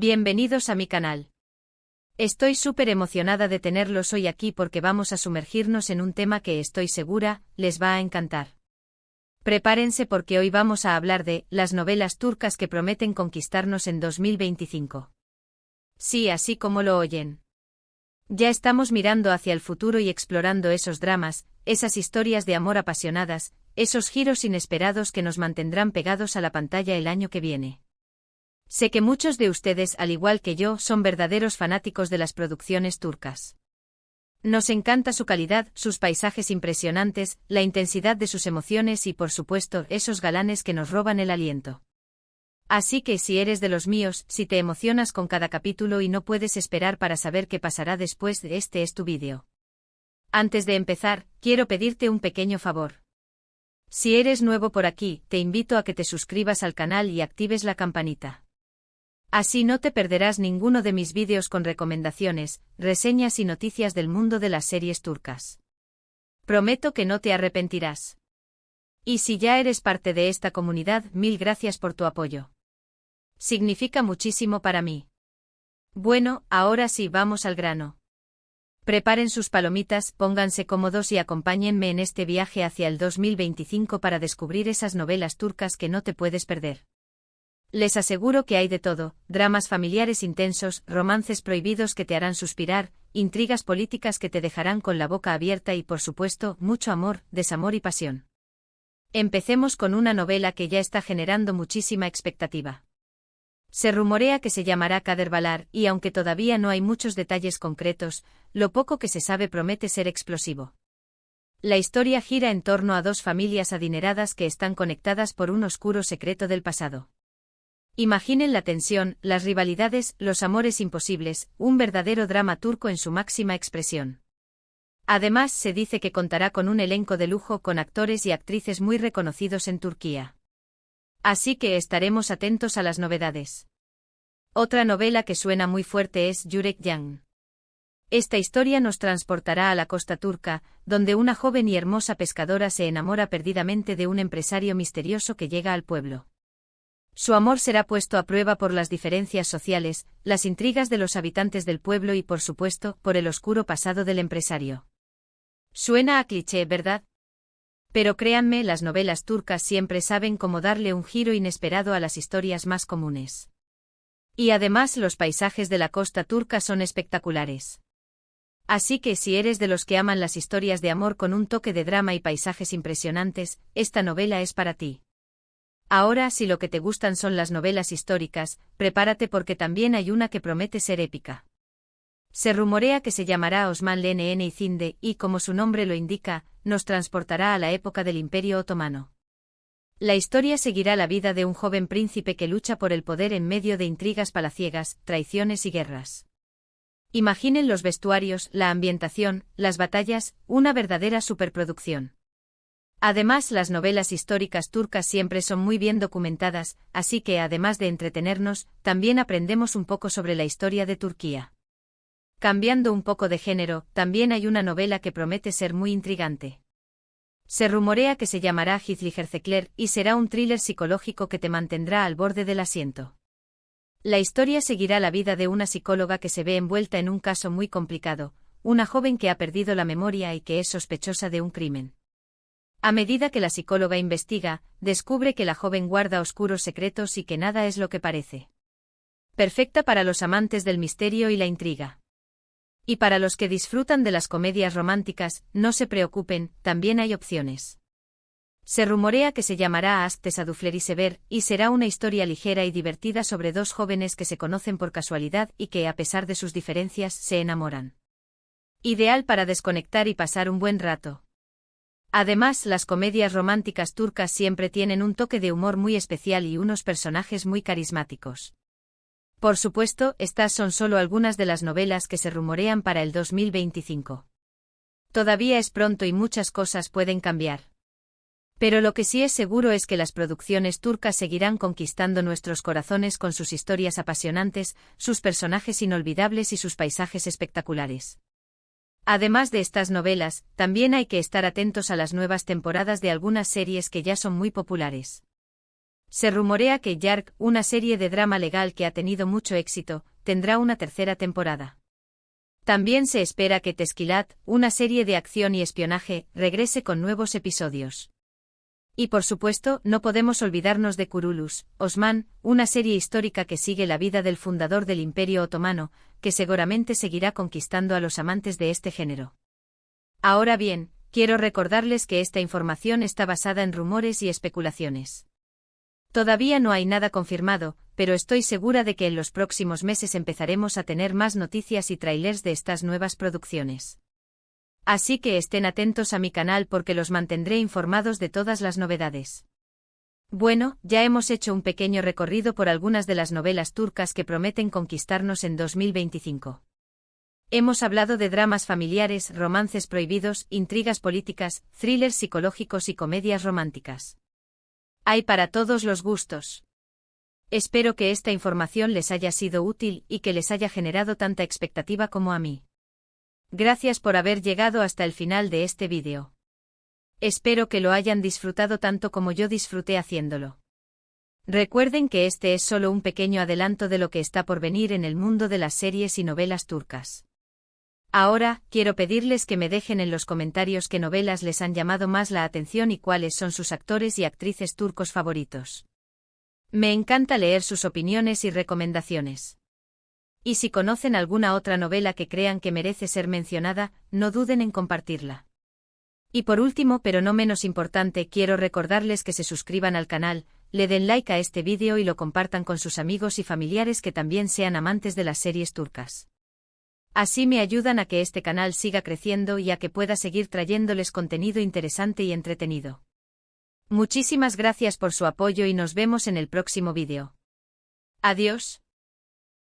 Bienvenidos a mi canal. Estoy súper emocionada de tenerlos hoy aquí porque vamos a sumergirnos en un tema que estoy segura les va a encantar. Prepárense porque hoy vamos a hablar de las novelas turcas que prometen conquistarnos en 2025. Sí, así como lo oyen. Ya estamos mirando hacia el futuro y explorando esos dramas, esas historias de amor apasionadas, esos giros inesperados que nos mantendrán pegados a la pantalla el año que viene. Sé que muchos de ustedes, al igual que yo, son verdaderos fanáticos de las producciones turcas. Nos encanta su calidad, sus paisajes impresionantes, la intensidad de sus emociones y, por supuesto, esos galanes que nos roban el aliento. Así que si eres de los míos, si te emocionas con cada capítulo y no puedes esperar para saber qué pasará después, este es tu vídeo. Antes de empezar, quiero pedirte un pequeño favor. Si eres nuevo por aquí, te invito a que te suscribas al canal y actives la campanita. Así no te perderás ninguno de mis vídeos con recomendaciones, reseñas y noticias del mundo de las series turcas. Prometo que no te arrepentirás. Y si ya eres parte de esta comunidad, mil gracias por tu apoyo. Significa muchísimo para mí. Bueno, ahora sí, vamos al grano. Preparen sus palomitas, pónganse cómodos y acompáñenme en este viaje hacia el 2025 para descubrir esas novelas turcas que no te puedes perder. Les aseguro que hay de todo, dramas familiares intensos, romances prohibidos que te harán suspirar, intrigas políticas que te dejarán con la boca abierta y, por supuesto, mucho amor, desamor y pasión. Empecemos con una novela que ya está generando muchísima expectativa. Se rumorea que se llamará Kader Balar y aunque todavía no hay muchos detalles concretos, lo poco que se sabe promete ser explosivo. La historia gira en torno a dos familias adineradas que están conectadas por un oscuro secreto del pasado. Imaginen la tensión, las rivalidades, los amores imposibles, un verdadero drama turco en su máxima expresión. Además, se dice que contará con un elenco de lujo con actores y actrices muy reconocidos en Turquía. Así que estaremos atentos a las novedades. Otra novela que suena muy fuerte es Yürek Yan. Esta historia nos transportará a la costa turca, donde una joven y hermosa pescadora se enamora perdidamente de un empresario misterioso que llega al pueblo. Su amor será puesto a prueba por las diferencias sociales, las intrigas de los habitantes del pueblo y, por supuesto, por el oscuro pasado del empresario. Suena a cliché, ¿verdad? Pero créanme, las novelas turcas siempre saben cómo darle un giro inesperado a las historias más comunes. Y además los paisajes de la costa turca son espectaculares. Así que si eres de los que aman las historias de amor con un toque de drama y paisajes impresionantes, esta novela es para ti. Ahora, si lo que te gustan son las novelas históricas, prepárate porque también hay una que promete ser épica. Se rumorea que se llamará Osmanlı Izinde y, como su nombre lo indica, nos transportará a la época del Imperio Otomano. La historia seguirá la vida de un joven príncipe que lucha por el poder en medio de intrigas palaciegas, traiciones y guerras. Imaginen los vestuarios, la ambientación, las batallas, una verdadera superproducción. Además, las novelas históricas turcas siempre son muy bien documentadas, así que además de entretenernos, también aprendemos un poco sobre la historia de Turquía. Cambiando un poco de género, también hay una novela que promete ser muy intrigante. Se rumorea que se llamará Gizli-Gerçekler y será un thriller psicológico que te mantendrá al borde del asiento. La historia seguirá la vida de una psicóloga que se ve envuelta en un caso muy complicado, una joven que ha perdido la memoria y que es sospechosa de un crimen. A medida que la psicóloga investiga, descubre que la joven guarda oscuros secretos y que nada es lo que parece. Perfecta para los amantes del misterio y la intriga. Y para los que disfrutan de las comedias románticas, no se preocupen, también hay opciones. Se rumorea que se llamará Aşk Tesadüfleri Sever y será una historia ligera y divertida sobre dos jóvenes que se conocen por casualidad y que, a pesar de sus diferencias, se enamoran. Ideal para desconectar y pasar un buen rato. Además, las comedias románticas turcas siempre tienen un toque de humor muy especial y unos personajes muy carismáticos. Por supuesto, estas son solo algunas de las novelas que se rumorean para el 2025. Todavía es pronto y muchas cosas pueden cambiar. Pero lo que sí es seguro es que las producciones turcas seguirán conquistando nuestros corazones con sus historias apasionantes, sus personajes inolvidables y sus paisajes espectaculares. Además de estas novelas, también hay que estar atentos a las nuevas temporadas de algunas series que ya son muy populares. Se rumorea que Yark, una serie de drama legal que ha tenido mucho éxito, tendrá una tercera temporada. También se espera que Teskilat, una serie de acción y espionaje, regrese con nuevos episodios. Y por supuesto, no podemos olvidarnos de Kurulus, Osman, una serie histórica que sigue la vida del fundador del Imperio Otomano, que seguramente seguirá conquistando a los amantes de este género. Ahora bien, quiero recordarles que esta información está basada en rumores y especulaciones. Todavía no hay nada confirmado, pero estoy segura de que en los próximos meses empezaremos a tener más noticias y trailers de estas nuevas producciones. Así que estén atentos a mi canal porque los mantendré informados de todas las novedades. Bueno, ya hemos hecho un pequeño recorrido por algunas de las novelas turcas que prometen conquistarnos en 2025. Hemos hablado de dramas familiares, romances prohibidos, intrigas políticas, thrillers psicológicos y comedias románticas. Hay para todos los gustos. Espero que esta información les haya sido útil y que les haya generado tanta expectativa como a mí. Gracias por haber llegado hasta el final de este vídeo. Espero que lo hayan disfrutado tanto como yo disfruté haciéndolo. Recuerden que este es solo un pequeño adelanto de lo que está por venir en el mundo de las series y novelas turcas. Ahora, quiero pedirles que me dejen en los comentarios qué novelas les han llamado más la atención y cuáles son sus actores y actrices turcos favoritos. Me encanta leer sus opiniones y recomendaciones. Y si conocen alguna otra novela que crean que merece ser mencionada, no duden en compartirla. Y por último, pero no menos importante, quiero recordarles que se suscriban al canal, le den like a este vídeo y lo compartan con sus amigos y familiares que también sean amantes de las series turcas. Así me ayudan a que este canal siga creciendo y a que pueda seguir trayéndoles contenido interesante y entretenido. Muchísimas gracias por su apoyo y nos vemos en el próximo vídeo. Adiós.